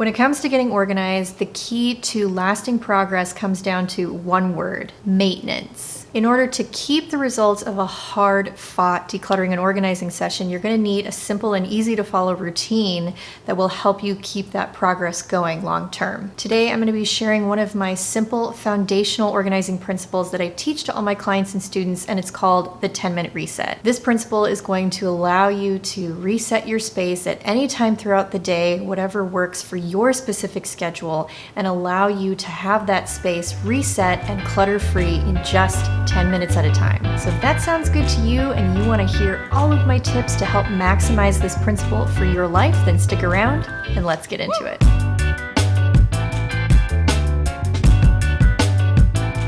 When it comes to getting organized, the key to lasting progress comes down to one word: maintenance. In order to keep the results of a hard-fought decluttering and organizing session, you're going to need a simple and easy-to-follow routine that will help you keep that progress going long-term. Today, I'm going to be sharing one of my simple foundational organizing principles that I teach to all my clients and students, and it's called the 10-minute reset. This principle is going to allow you to reset your space at any time throughout the day, whatever works for your specific schedule, and allow you to have that space reset and clutter-free in just 10 minutes at a time. So if that sounds good to you and you want to hear all of my tips to help maximize this principle for your life, then stick around and let's get into it.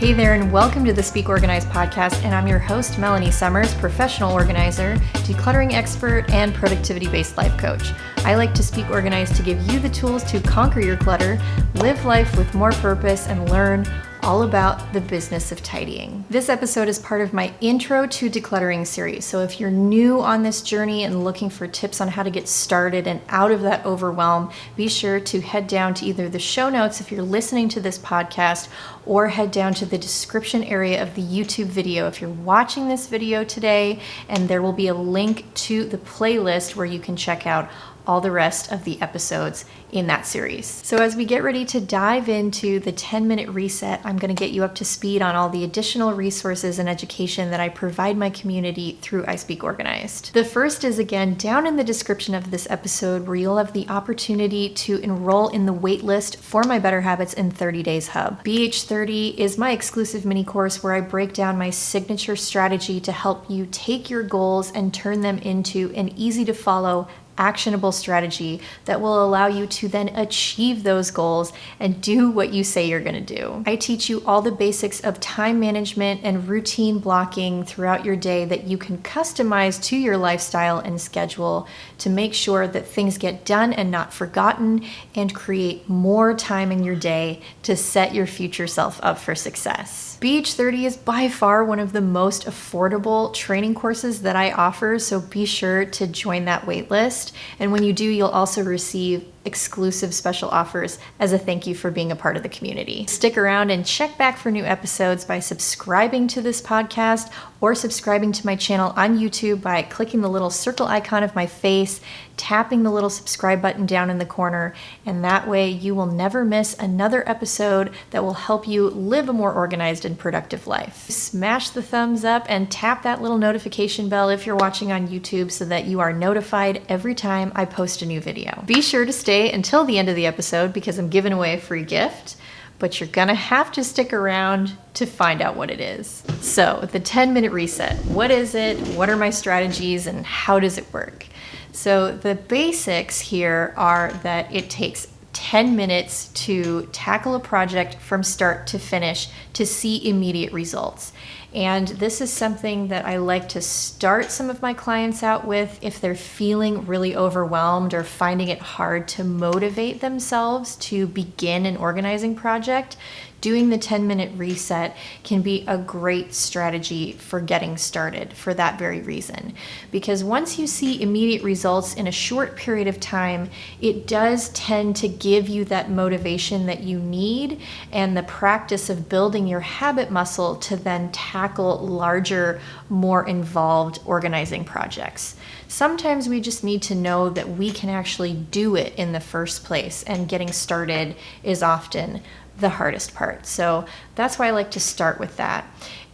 Hey there, and welcome to the Speak Organized podcast, and I'm your host, Melanie Summers, professional organizer, decluttering expert, and productivity-based life coach. I like to speak organized to give you the tools to conquer your clutter, live life with more purpose, and learn all about the business of tidying. This episode is part of my Intro to Decluttering series. So if you're new on this journey and looking for tips on how to get started and out of that overwhelm, be sure to head down to either the show notes if you're listening to this podcast, or head down to the description area of the YouTube video if you're watching this video today, and there will be a link to the playlist where you can check out all the rest of the episodes in that series. So as we get ready to dive into the 10-minute reset, I'm going to get you up to speed on all the additional resources and education that I provide my community through I Speak Organized. The first is, again, down in the description of this episode, where you'll have the opportunity to enroll in the waitlist for my Better Habits in 30 Days Hub. BH30 is my exclusive mini course where I break down my signature strategy to help you take your goals and turn them into an easy to follow, actionable strategy that will allow you to then achieve those goals and do what you say you're going to do. I teach you all the basics of time management and routine blocking throughout your day that you can customize to your lifestyle and schedule to make sure that things get done and not forgotten, and create more time in your day to set your future self up for success. BH30 is by far one of the most affordable training courses that I offer, so be sure to join that waitlist. And when you do, you'll also receive exclusive special offers as a thank you for being a part of the community. Stick around and check back for new episodes by subscribing to this podcast, or subscribing to my channel on YouTube by clicking the little circle icon of my face, tapping the little subscribe button down in the corner, and that way you will never miss another episode that will help you live a more organized and productive life. Smash the thumbs up and tap that little notification bell if you're watching on YouTube so that you are notified every time I post a new video. Be sure to stay until the end of the episode because I'm giving away a free gift, but you're gonna have to stick around to find out what it is. So the 10-minute reset, what is it? What are my strategies and how does it work? So the basics here are that it takes 10 minutes to tackle a project from start to finish to see immediate results. And this is something that I like to start some of my clients out with if they're feeling really overwhelmed or finding it hard to motivate themselves to begin an organizing project. Doing the 10-minute reset can be a great strategy for getting started for that very reason. Because once you see immediate results in a short period of time, it does tend to give you that motivation that you need and the practice of building your habit muscle to then tackle larger, more involved organizing projects. Sometimes we just need to know that we can actually do it in the first place, and getting started is often the hardest part. So that's why I like to start with that.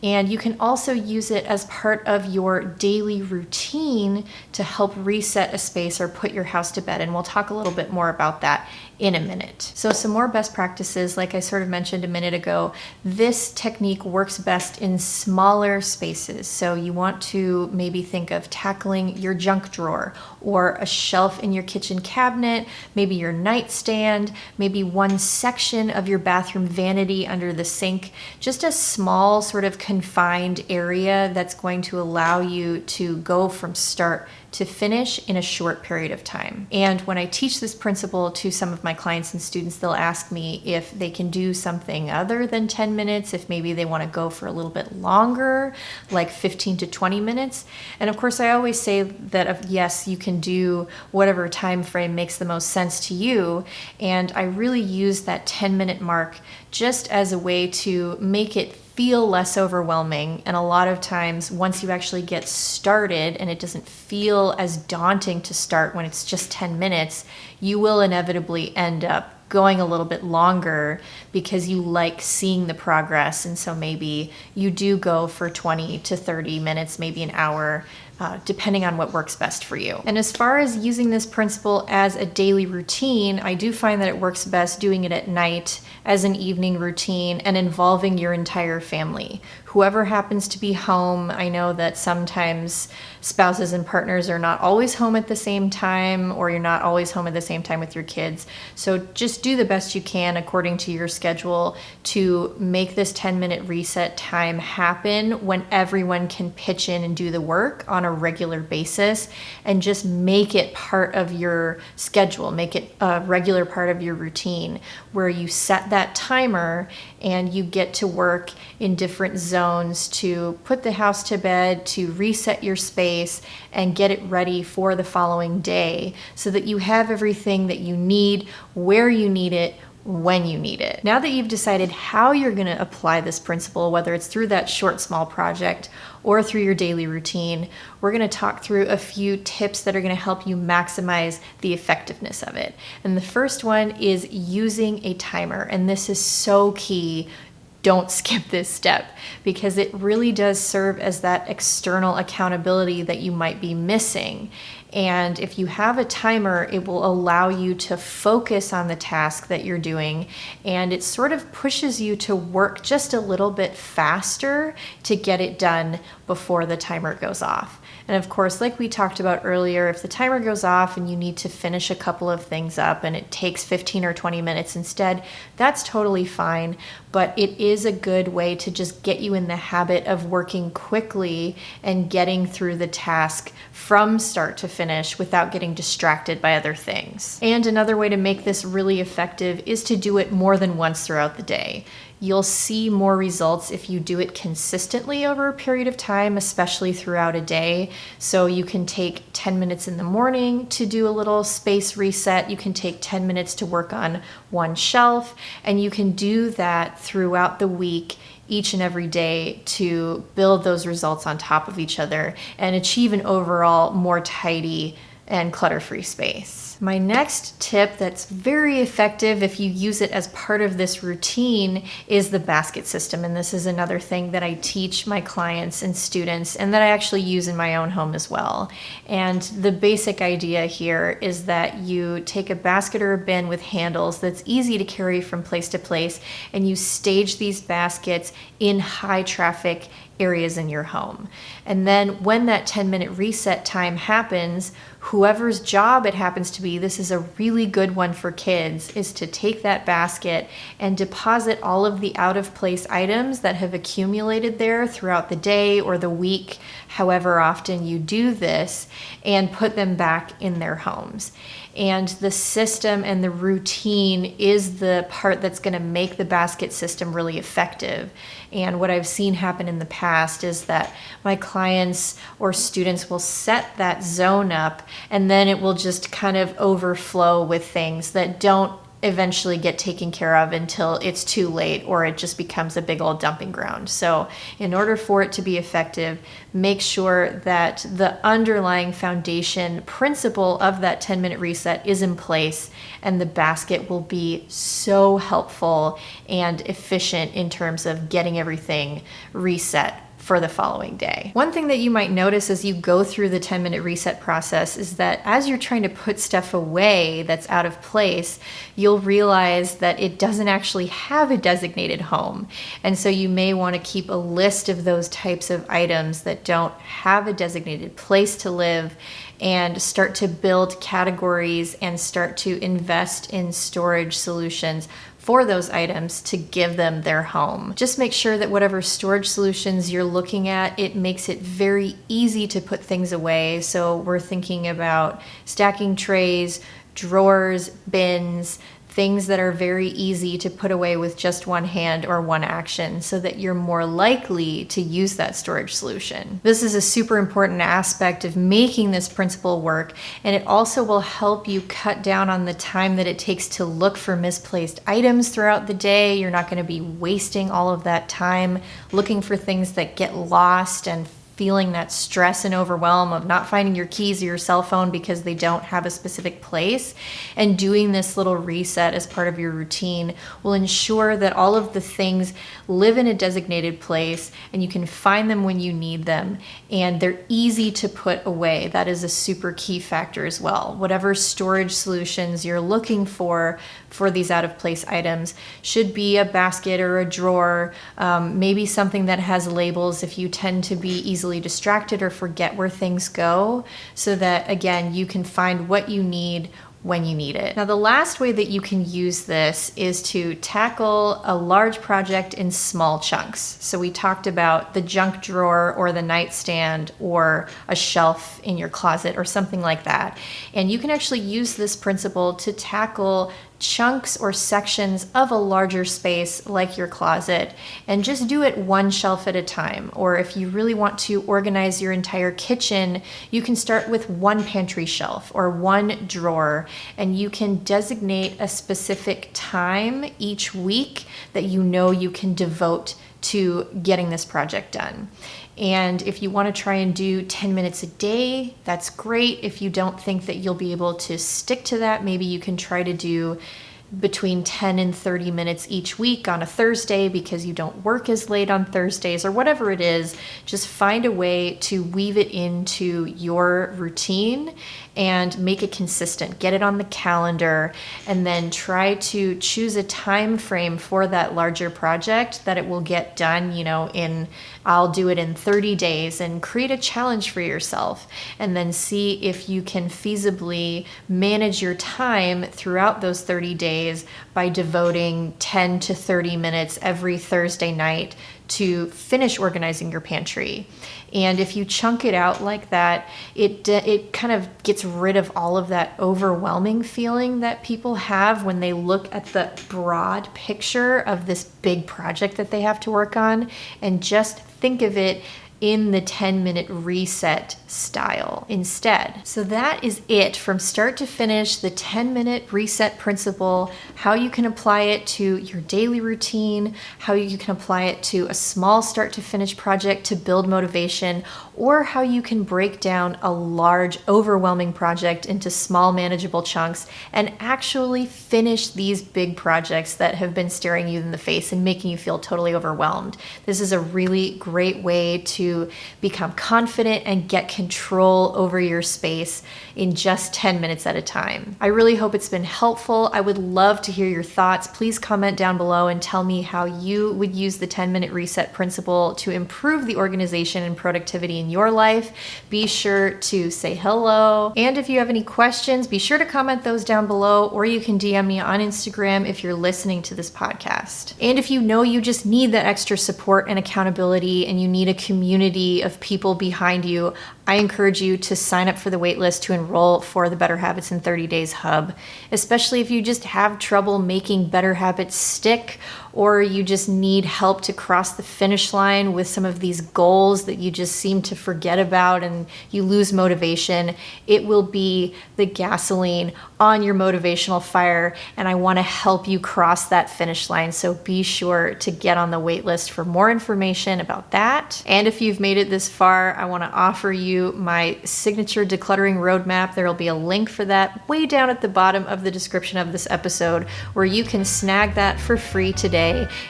And you can also use it as part of your daily routine to help reset a space or put your house to bed. And we'll talk a little bit more about that in a minute. So some more best practices, like I sort of mentioned a minute ago, this technique works best in smaller spaces. So you want to maybe think of tackling your junk drawer or a shelf in your kitchen cabinet, maybe your nightstand, maybe one section of your bathroom vanity under the sink, just a small sort of confined area that's going to allow you to go from start to finish in a short period of time. And when I teach this principle to some of my clients and students, they'll ask me if they can do something other than 10 minutes, if maybe they want to go for a little bit longer, like 15 to 20 minutes. And of course, I always say that yes, you can do whatever time frame makes the most sense to you. And I really use that 10-minute mark just as a way to make it feel less overwhelming. And a lot of times, once you actually get started and it doesn't feel as daunting to start when it's just 10 minutes, you will inevitably end up going a little bit longer because you like seeing the progress. And so maybe you do go for 20 to 30 minutes, maybe an hour, depending on what works best for you. And as far as using this principle as a daily routine, I do find that it works best doing it at night as an evening routine and involving your entire family. Whoever happens to be home. I know that sometimes spouses and partners are not always home at the same time, or you're not always home at the same time with your kids. So just do the best you can according to your schedule to make this 10-minute reset time happen when everyone can pitch in and do the work on a regular basis, and just make it part of your schedule, make it a regular part of your routine where you set that timer and you get to work in different zones to put the house to bed, to reset your space and get it ready for the following day so that you have everything that you need, where you need it, when you need it. Now that you've decided how you're going to apply this principle, whether it's through that short, small project or through your daily routine, we're going to talk through a few tips that are going to help you maximize the effectiveness of it. And the first one is using a timer. And this is so key. Don't skip this step because it really does serve as that external accountability that you might be missing. And if you have a timer, it will allow you to focus on the task that you're doing, and it sort of pushes you to work just a little bit faster to get it done before the timer goes off. And of course, like we talked about earlier, if the timer goes off and you need to finish a couple of things up and it takes 15 or 20 minutes instead, that's totally fine. But it is a good way to just get you in the habit of working quickly and getting through the task from start to finish without getting distracted by other things. And another way to make this really effective is to do it more than once throughout the day. You'll see more results if you do it consistently over a period of time, especially throughout a day. So you can take 10 minutes in the morning to do a little space reset. You can take 10 minutes to work on one shelf, and you can do that throughout the week, each and every day, to build those results on top of each other and achieve an overall more tidy and clutter-free space. My next tip that's very effective if you use it as part of this routine is the basket system. And this is another thing that I teach my clients and students and that I actually use in my own home as well. And the basic idea here is that you take a basket or a bin with handles that's easy to carry from place to place, and you stage these baskets in high traffic areas in your home. And then when that 10-minute reset time happens, whoever's job it happens to be, this is a really good one for kids, is to take that basket and deposit all of the out-of-place items that have accumulated there throughout the day or the week, however often you do this, and put them back in their homes. And the system and the routine is the part that's going to make the basket system really effective. And what I've seen happen in the past is that my clients or students will set that zone up, and then it will just kind of overflow with things that don't eventually get taken care of until it's too late, or it just becomes a big old dumping ground. So in order for it to be effective, make sure that the underlying foundation principle of that 10-minute reset is in place, and the basket will be so helpful and efficient in terms of getting everything reset for the following day. One thing that you might notice as you go through the 10-minute reset process is that as you're trying to put stuff away that's out of place, you'll realize that it doesn't actually have a designated home. And so you may want to keep a list of those types of items that don't have a designated place to live, and start to build categories and start to invest in storage solutions for those items to give them their home. Just make sure that whatever storage solutions you're looking at, it makes it very easy to put things away. So we're thinking about stacking trays, drawers, bins, things that are very easy to put away with just one hand or one action so that you're more likely to use that storage solution. This is a super important aspect of making this principle work, and it also will help you cut down on the time that it takes to look for misplaced items throughout the day. You're not going to be wasting all of that time looking for things that get lost and feeling that stress and overwhelm of not finding your keys or your cell phone because they don't have a specific place. And doing this little reset as part of your routine will ensure that all of the things live in a designated place and you can find them when you need them, and they're easy to put away. That is a super key factor as well. Whatever storage solutions you're looking for these out of place items should be a basket or a drawer, maybe something that has labels if you tend to be easily distracted or forget where things go, so that again you can find what you need when you need it. Now, the last way that you can use this is to tackle a large project in small chunks. So we talked about the junk drawer or the nightstand or a shelf in your closet or something like that. And you can actually use this principle to tackle chunks or sections of a larger space like your closet, and just do it one shelf at a time. Or if you really want to organize your entire kitchen, you can start with one pantry shelf or one drawer, and you can designate a specific time each week that you know you can devote to getting this project done. And if you want to try and do 10 minutes a day, that's great. If you don't think that you'll be able to stick to that, maybe you can try to do between 10 and 30 minutes each week on a Thursday because you don't work as late on Thursdays, or whatever it is. Just find a way to weave it into your routine and make it consistent. Get it on the calendar, and then try to choose a time frame for that larger project that it will get done, I'll do it in 30 days, and create a challenge for yourself, and then see if you can feasibly manage your time throughout those 30 days by devoting 10 to 30 minutes every Thursday night to finish organizing your pantry. And if you chunk it out like that, it kind of gets rid of all of that overwhelming feeling that people have when they look at the broad picture of this big project that they have to work on, and just think of it in the 10-minute reset style instead. So that is it from start to finish, the 10-minute reset principle, how you can apply it to your daily routine, how you can apply it to a small start to finish project to build motivation, or how you can break down a large, overwhelming project into small, manageable chunks and actually finish these big projects that have been staring you in the face and making you feel totally overwhelmed. This is a really great way to become confident and get control over your space in just 10 minutes at a time. I really hope it's been helpful. I would love to hear your thoughts. Please comment down below and tell me how you would use the 10-minute reset principle to improve the organization and productivity in your life. Be sure to say hello. And if you have any questions, be sure to comment those down below, or you can DM me on Instagram if you're listening to this podcast. And if you know you just need that extra support and accountability, and you need a community of people behind you, I encourage you to sign up for the waitlist to enroll for the Better Habits in 30 Days Hub, especially if you just have trouble making better habits stick, or you just need help to cross the finish line with some of these goals that you just seem to forget about and you lose motivation. It will be the gasoline on your motivational fire, and I want to help you cross that finish line. So be sure to get on the waitlist for more information about that. And if you've made it this far, I want to offer you my signature decluttering roadmap. There will be a link for that way down at the bottom of the description of this episode, where you can snag that for free today.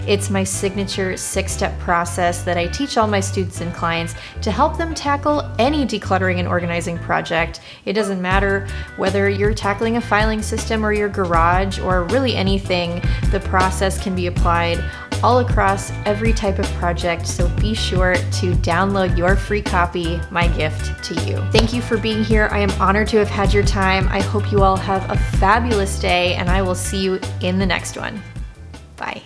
It's my signature 6-step process that I teach all my students and clients to help them tackle any decluttering and organizing project. It doesn't matter whether you're tackling a filing system or your garage or really anything. The process can be applied all across every type of project, so be sure to download your free copy, my gift to you. Thank you for being here. I am honored to have had your time. I hope you all have a fabulous day, and I will see you in the next one. Bye.